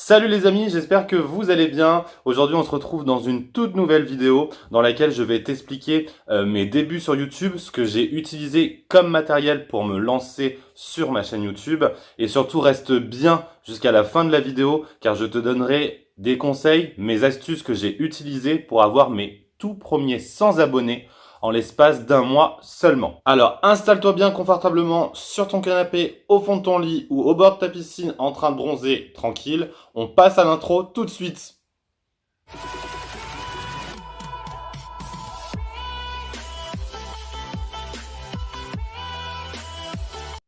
Salut les amis, j'espère que vous allez bien. Aujourd'hui on se retrouve dans une toute nouvelle vidéo dans laquelle je vais t'expliquer mes débuts sur YouTube, ce que j'ai utilisé comme matériel pour me lancer sur ma chaîne YouTube. Et surtout reste bien jusqu'à la fin de la vidéo car je te donnerai des conseils, mes astuces que j'ai utilisées pour avoir mes tout premiers 100 abonnés en l'espace d'un mois seulement. Alors, installe-toi bien confortablement sur ton canapé, au fond de ton lit ou au bord de ta piscine en train de bronzer tranquille. On passe à l'intro tout de suite.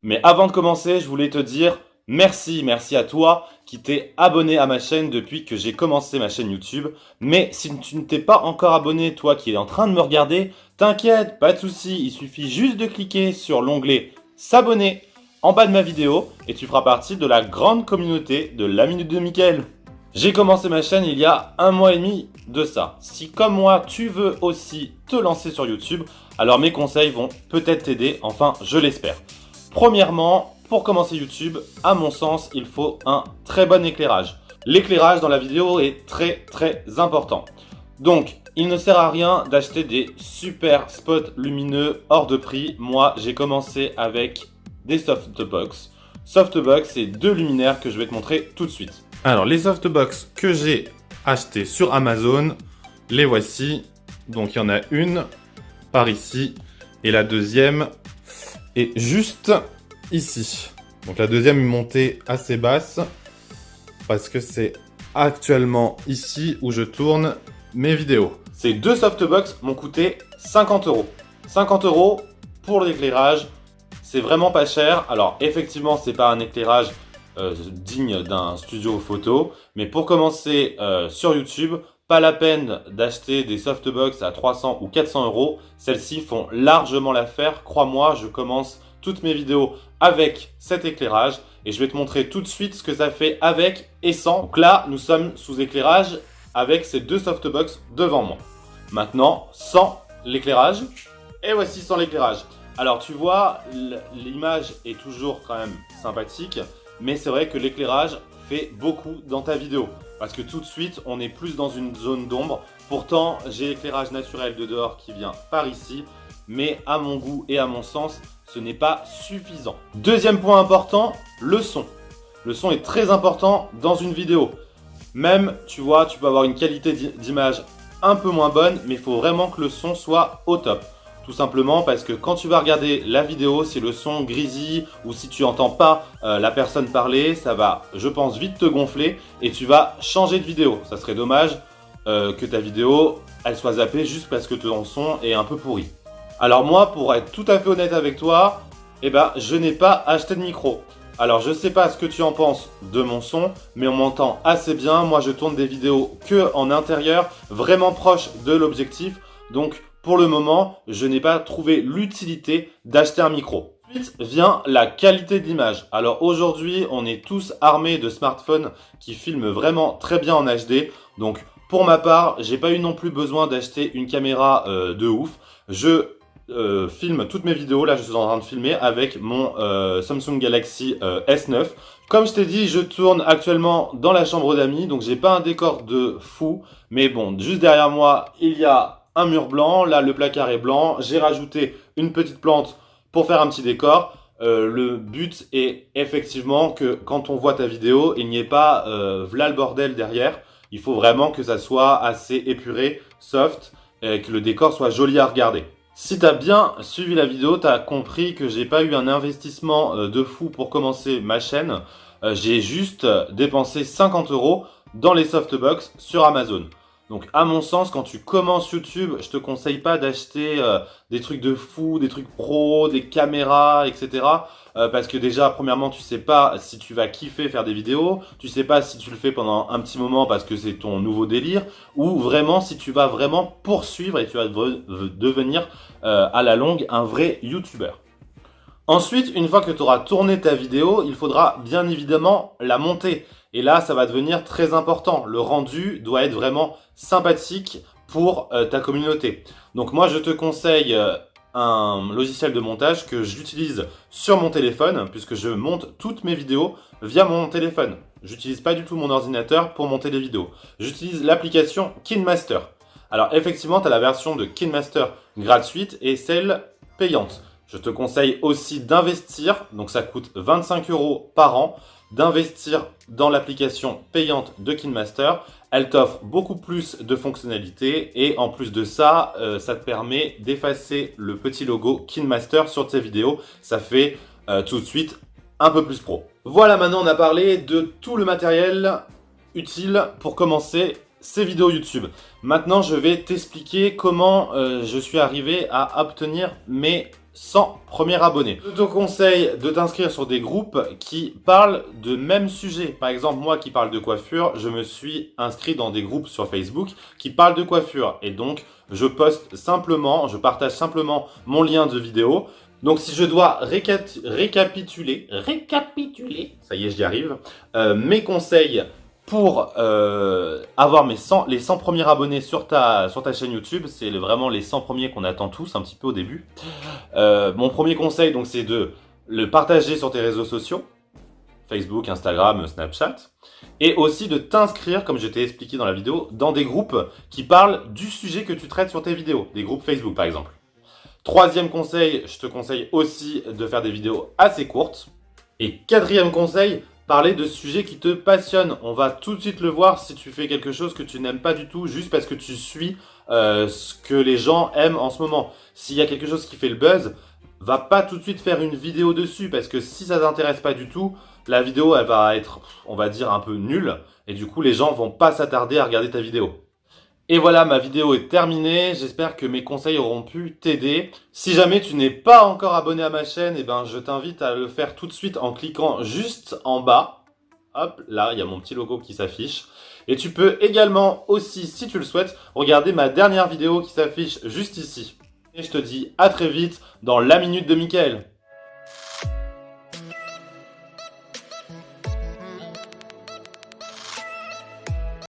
Mais avant de commencer, je voulais te dire merci à toi qui t'es abonné à ma chaîne depuis que j'ai commencé ma chaîne YouTube. Mais si tu ne t'es pas encore abonné, toi qui es en train de me regarder, t'inquiète, pas de souci, il suffit juste de cliquer sur l'onglet s'abonner en bas de ma vidéo et tu feras partie de la grande communauté de la Minute de Mickaël. J'ai commencé ma chaîne il y a un mois et demi de ça. Si comme moi tu veux aussi te lancer sur YouTube, alors mes conseils vont peut-être t'aider, enfin je l'espère. Premièrement, pour commencer YouTube, à mon sens, il faut un très bon éclairage. L'éclairage dans la vidéo est très important. Donc, il ne sert à rien d'acheter des super spots lumineux hors de prix. Moi, j'ai commencé avec des softbox. Softbox, c'est deux luminaires que je vais te montrer tout de suite. Alors, les softbox que j'ai achetés sur Amazon, les voici. Donc, il y en a une par ici et la deuxième est juste ici. Donc la deuxième est montée assez basse parce que c'est actuellement ici où je tourne mes vidéos. Ces deux softbox m'ont coûté 50 €. 50 € pour l'éclairage, c'est vraiment pas cher. Alors effectivement, c'est pas un éclairage digne d'un studio photo, mais pour commencer sur YouTube, pas la peine d'acheter des softbox à 300 ou 400 €. Celles-ci font largement l'affaire. Crois-moi, je commence toutes mes vidéos avec cet éclairage et je vais te montrer tout de suite ce que ça fait avec et sans. Donc là, nous sommes sous éclairage avec ces deux softbox devant moi. Maintenant, sans l'éclairage. Et voici sans l'éclairage. Alors tu vois, l'image est toujours quand même sympathique, mais c'est vrai que l'éclairage fait beaucoup dans ta vidéo. Parce que tout de suite, on est plus dans une zone d'ombre. Pourtant, j'ai l'éclairage naturel de dehors qui vient par ici. Mais à mon goût et à mon sens, ce n'est pas suffisant. Deuxième point important, le son. Le son est très important dans une vidéo. Même, tu vois, tu peux avoir une qualité d'image un peu moins bonne, mais il faut vraiment que le son soit au top. Tout simplement parce que quand tu vas regarder la vidéo, si le son grésille ou si tu n'entends pas la personne parler, ça va, je pense, vite te gonfler et tu vas changer de vidéo. Ça serait dommage que ta vidéo, elle soit zappée juste parce que ton son est un peu pourri. Alors moi, pour être tout à fait honnête avec toi, je n'ai pas acheté de micro. Alors je sais pas ce que tu en penses de mon son, mais on m'entend assez bien. Moi je tourne des vidéos que en intérieur, vraiment proche de l'objectif. Donc pour le moment, je n'ai pas trouvé l'utilité d'acheter un micro. Ensuite vient la qualité de l'image. Alors aujourd'hui, on est tous armés de smartphones qui filment vraiment très bien en HD. Donc pour ma part, j'ai pas eu non plus besoin d'acheter une caméra de ouf. Je filme toutes mes vidéos. Là je suis en train de filmer avec mon Samsung Galaxy S9. Comme je t'ai dit, je tourne actuellement dans la chambre d'amis, donc j'ai pas un décor de fou, mais bon, juste derrière moi il y a un mur blanc. Là le placard est blanc, j'ai rajouté une petite plante pour faire un petit décor. Le but est effectivement que quand on voit ta vidéo, il n'y ait pas v'là le bordel derrière. Il faut vraiment que ça soit assez épuré, soft, et que le décor soit joli à regarder. Si tu as bien suivi la vidéo, tu as compris que j'ai pas eu un investissement de fou pour commencer ma chaîne. J'ai juste dépensé 50 € dans les softbox sur Amazon. Donc à mon sens, quand tu commences YouTube, je te conseille pas d'acheter des trucs de fou, des trucs pro, des caméras, etc. Parce que déjà, premièrement, tu sais pas si tu vas kiffer faire des vidéos, tu sais pas si tu le fais pendant un petit moment parce que c'est ton nouveau délire, ou vraiment si tu vas vraiment poursuivre et tu vas devenir à la longue un vrai YouTuber. Ensuite, une fois que tu auras tourné ta vidéo, il faudra bien évidemment la monter. Et là, ça va devenir très important. Le rendu doit être vraiment sympathique pour ta communauté. Donc moi, je te conseille un logiciel de montage que j'utilise sur mon téléphone, puisque je monte toutes mes vidéos via mon téléphone. j'utilise pas du tout mon ordinateur pour monter des vidéos. J'utilise l'application KineMaster. Alors effectivement, tu as la version de KineMaster gratuite et celle payante. Je te conseille aussi d'investir, donc ça coûte 25 € par an, d'investir dans l'application payante de KineMaster. Elle t'offre beaucoup plus de fonctionnalités et en plus de ça, ça te permet d'effacer le petit logo KineMaster sur tes vidéos. Ça fait tout de suite un peu plus pro. Voilà, maintenant on a parlé de tout le matériel utile pour commencer ces vidéos YouTube. Maintenant, je vais t'expliquer comment je suis arrivé à obtenir mes 100 premiers abonnés. Je te conseille de t'inscrire sur des groupes qui parlent de même sujet. Par exemple, moi qui parle de coiffure, je me suis inscrit dans des groupes sur Facebook qui parlent de coiffure. Et donc, je partage simplement mon lien de vidéo. Donc si je dois récapituler, ça y est, j'y arrive, mes conseils pour avoir les 100 premiers abonnés sur ta chaîne YouTube, c'est vraiment les 100 premiers qu'on attend tous un petit peu au début. Mon premier conseil, donc, c'est de le partager sur tes réseaux sociaux, Facebook, Instagram, Snapchat, et aussi de t'inscrire, comme je t'ai expliqué dans la vidéo, dans des groupes qui parlent du sujet que tu traites sur tes vidéos, des groupes Facebook par exemple. Troisième conseil, je te conseille aussi de faire des vidéos assez courtes. Et quatrième conseil, parler de sujets qui te passionnent. On va tout de suite le voir si tu fais quelque chose que tu n'aimes pas du tout, juste parce que tu suis ce que les gens aiment en ce moment. S'il y a quelque chose qui fait le buzz, va pas tout de suite faire une vidéo dessus, parce que si ça t'intéresse pas du tout, la vidéo elle va être, on va dire, un peu nulle. Et du coup, les gens vont pas s'attarder à regarder ta vidéo. Et voilà, ma vidéo est terminée. J'espère que mes conseils auront pu t'aider. Si jamais tu n'es pas encore abonné à ma chaîne, je t'invite à le faire tout de suite en cliquant juste en bas. Hop, là, il y a mon petit logo qui s'affiche. Et tu peux également aussi, si tu le souhaites, regarder ma dernière vidéo qui s'affiche juste ici. Et je te dis à très vite dans la minute de Mickaël.